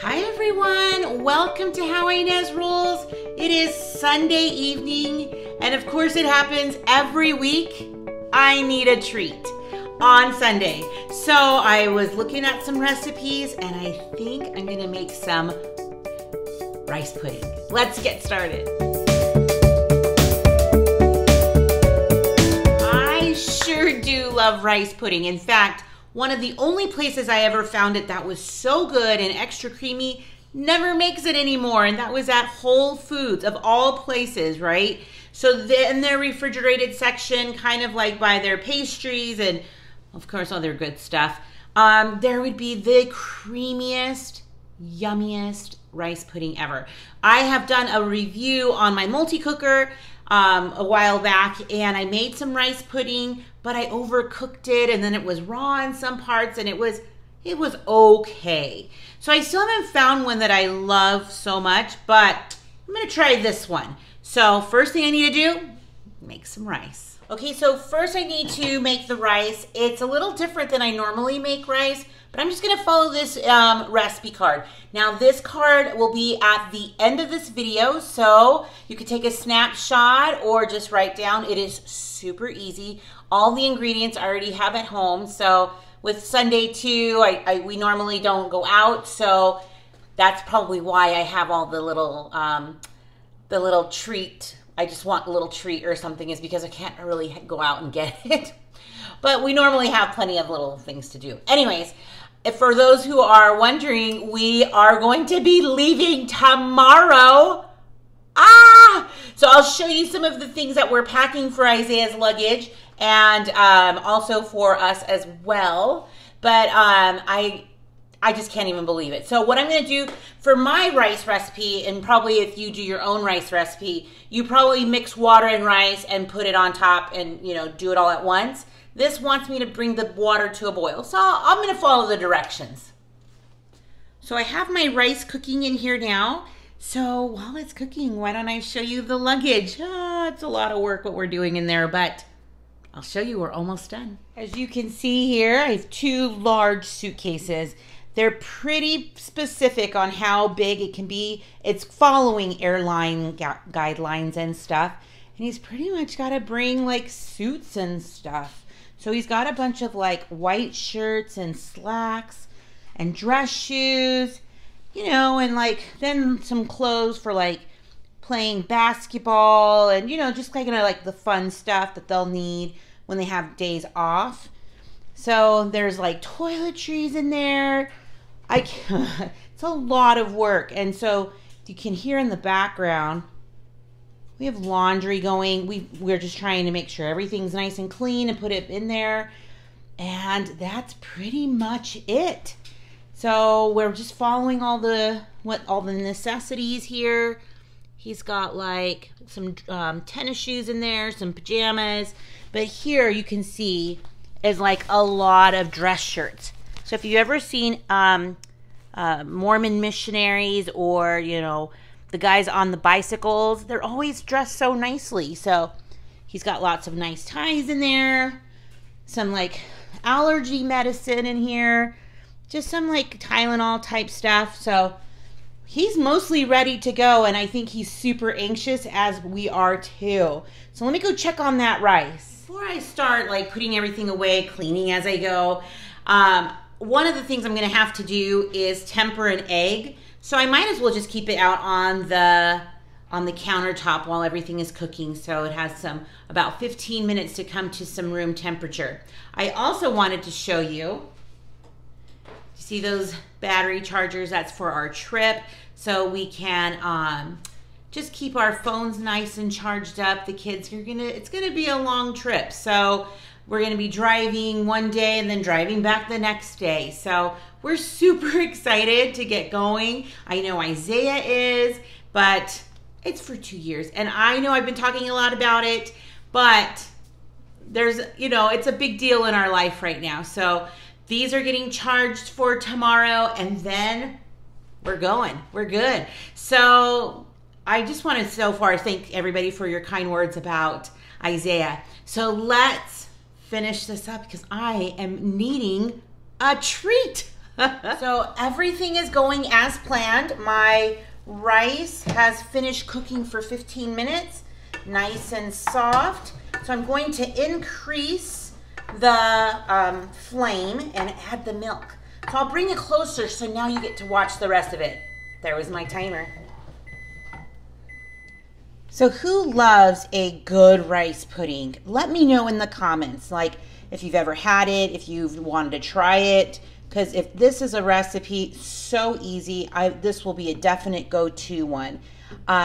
Hi everyone, welcome to How Ines Rolls. It is Sunday evening, and of course it happens every week. I need a treat on Sunday. So I was looking at some recipes and I think I'm gonna make some rice pudding. Let's get started. I sure do love rice pudding. In fact, one of the only places I ever found it that was so good and extra creamy never makes it anymore, and that was at Whole Foods, of all places, right? So in their refrigerated section, kind of like by their pastries and of course other good stuff, there would be the creamiest, yummiest rice pudding ever. I have done a review on my multi-cooker a while back, and I made some rice pudding, but I overcooked it, and then it was raw in some parts, and it was okay. So I still haven't found one that I love so much, but I'm gonna try this one. So first thing I need to do, make some rice. Okay, so first I need to make the rice. It's a little different than I normally make rice, but I'm just gonna follow this recipe card. Now this card will be at the end of this video, so you can take a snapshot or just write down. It is super easy. All the ingredients I already have at home. So with Sunday too, we normally don't go out, so that's probably why I have all the little treat. I just want a little treat or something, is because I can't really go out and get it. But we normally have plenty of little things to do. Anyways, for those who are wondering, we are going to be leaving tomorrow. So I'll show you some of the things that we're packing for Isaiah's luggage, and also for us as well. But I just can't even believe it. So what I'm going to do for my rice recipe, and probably if you do your own rice recipe, you probably mix water and rice and put it on top and, you know, do it all at once. This wants me to bring the water to a boil, so I'm going to follow the directions. So I have my rice cooking in here now. So while it's cooking, why don't I show you the luggage? It's a lot of work what we're doing in there, but I'll show you. We're almost done. As you can see here, I have two large suitcases. They're pretty specific on how big it can be. It's following airline guidelines and stuff. And he's pretty much got to bring like suits and stuff. So he's got a bunch of like white shirts and slacks and dress shoes, you know, and like then some clothes for like playing basketball and, you know, just kind of like the fun stuff that they'll need when they have days off. So there's like toiletries in there. It's a lot of work. And so you can hear in the background, we have laundry going. We're just trying to make sure everything's nice and clean and put it in there. And that's pretty much it. So we're just following all the necessities here. He's got like some tennis shoes in there, some pajamas. But here you can see is like a lot of dress shirts. So if you've ever seen Mormon missionaries, or, you know, the guys on the bicycles, they're always dressed so nicely. So he's got lots of nice ties in there, some like allergy medicine in here, just some like Tylenol type stuff. So he's mostly ready to go, and I think he's super anxious, as we are too. So let me go check on that rice. Before I start like putting everything away, cleaning as I go, one of the things I'm gonna have to do is temper an egg. So I might as well just keep it out on the countertop while everything is cooking, so it has about 15 minutes to come to some room temperature. I also wanted to show you, see those battery chargers? That's for our trip, so we can just keep our phones nice and charged up. The kids it's gonna be a long trip, so we're gonna be driving one day and then driving back the next day. So we're super excited to get going. I know Isaiah is, but it's for 2 years. And I know I've been talking a lot about it, but there's, you know, it's a big deal in our life right now. So these are getting charged for tomorrow, and then we're going. We're good. So I just want to so far thank everybody for your kind words about Isaiah. So let's finish this up, because I am needing a treat. So everything is going as planned. My rice has finished cooking for 15 minutes, nice and soft. So I'm going to increase the flame and add the milk. So I'll bring it closer so now you get to watch the rest of it. There was my timer. So who loves a good rice pudding? Let me know in the comments, like if you've ever had it, if you've wanted to try it, because if this is a recipe, so easy, this will be a definite go-to one.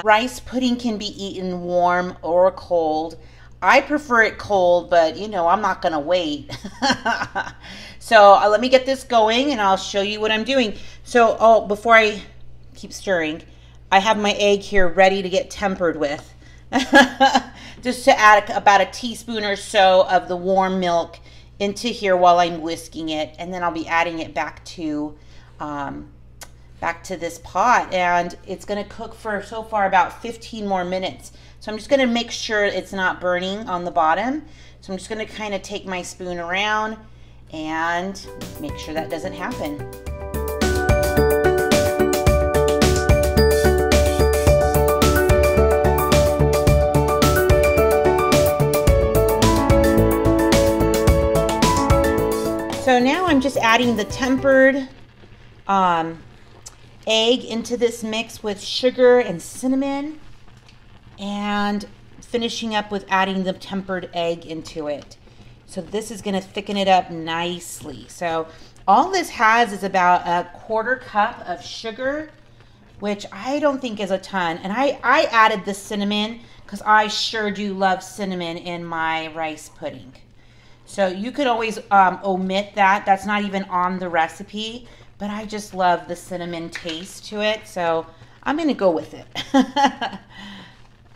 Rice pudding can be eaten warm or cold. I prefer it cold, but you know, I'm not gonna wait. So let me get this going and I'll show you what I'm doing. So, before I keep stirring, I have my egg here ready to get tempered with. Just to add about a teaspoon or so of the warm milk into here while I'm whisking it, and then I'll be adding it back to this pot, and it's going to cook for so far about 15 more minutes. So I'm just going to make sure it's not burning on the bottom. So I'm just going to kind of take my spoon around and make sure that doesn't happen. So now I'm just adding the tempered egg into this mix with sugar and cinnamon, and finishing up with adding the tempered egg into it. So this is going to thicken it up nicely. So all this has is about a 1/4 cup of sugar, which I don't think is a ton. And I added the cinnamon because I sure do love cinnamon in my rice pudding. So you could always omit that. That's not even on the recipe, but I just love the cinnamon taste to it. So I'm going to go with it.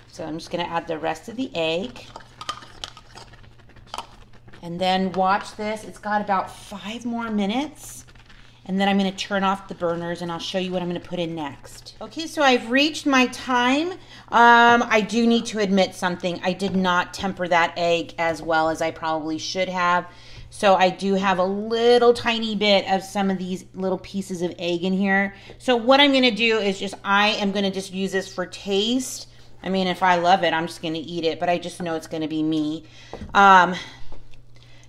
So I'm just going to add the rest of the egg. And then watch this. It's got about 5 more minutes. And then I'm going to turn off the burners and I'll show you what I'm going to put in next. Okay, so I've reached my time. I do need to admit something. I did not temper that egg as well as I probably should have. So I do have a little tiny bit of some of these little pieces of egg in here. So what I'm going to do is I am going to just use this for taste. I mean, if I love it, I'm just going to eat it, but I just know it's going to be me.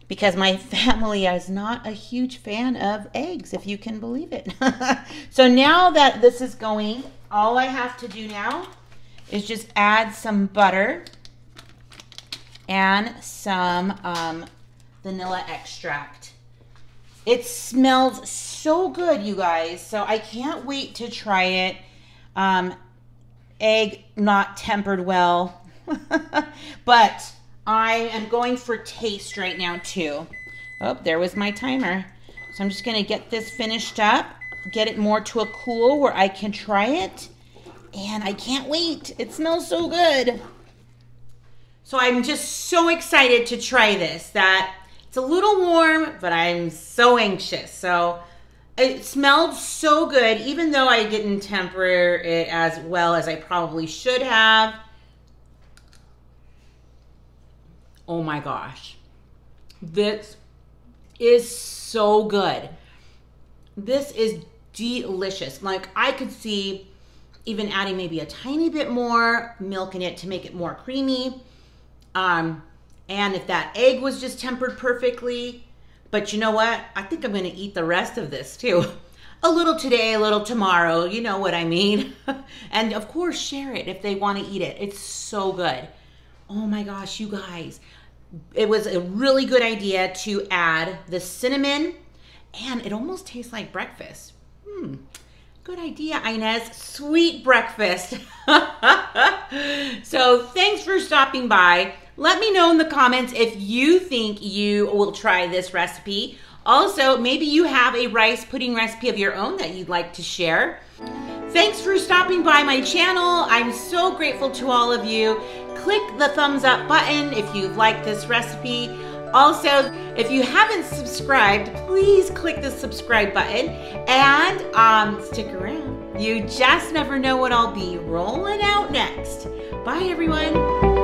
Because my family is not a huge fan of eggs, if you can believe it. So now that this is going, all I have to do now is just add some butter and some vanilla extract. It smells so good, you guys. So I can't wait to try it. Egg not tempered well, but I am going for taste right now too. Oh, there was my timer. So I'm just gonna get this finished up, get it more to a cool where I can try it. And I can't wait. It smells so good. So I'm just so excited to try this. That it's a little warm, but I'm so anxious. So it smelled so good, even though I didn't temper it as well as I probably should have. Oh my gosh, this is so good. This is delicious. Like, I could see even adding maybe a tiny bit more milk in it to make it more creamy. And if that egg was just tempered perfectly. But you know what? I think I'm gonna eat the rest of this too. A little today, a little tomorrow, you know what I mean? And of course, share it if they wanna eat it. It's so good. Oh my gosh, you guys. It was a really good idea to add the cinnamon, and it almost tastes like breakfast. Good idea, Ines. Sweet breakfast. So thanks for stopping by. Let me know in the comments if you think you will try this recipe. Also, maybe you have a rice pudding recipe of your own that you'd like to share. Thanks for stopping by my channel. I'm so grateful to all of you. Click the thumbs up button if you've liked this recipe. Also, if you haven't subscribed, please click the subscribe button and stick around. You just never know what I'll be rolling out next. Bye, everyone.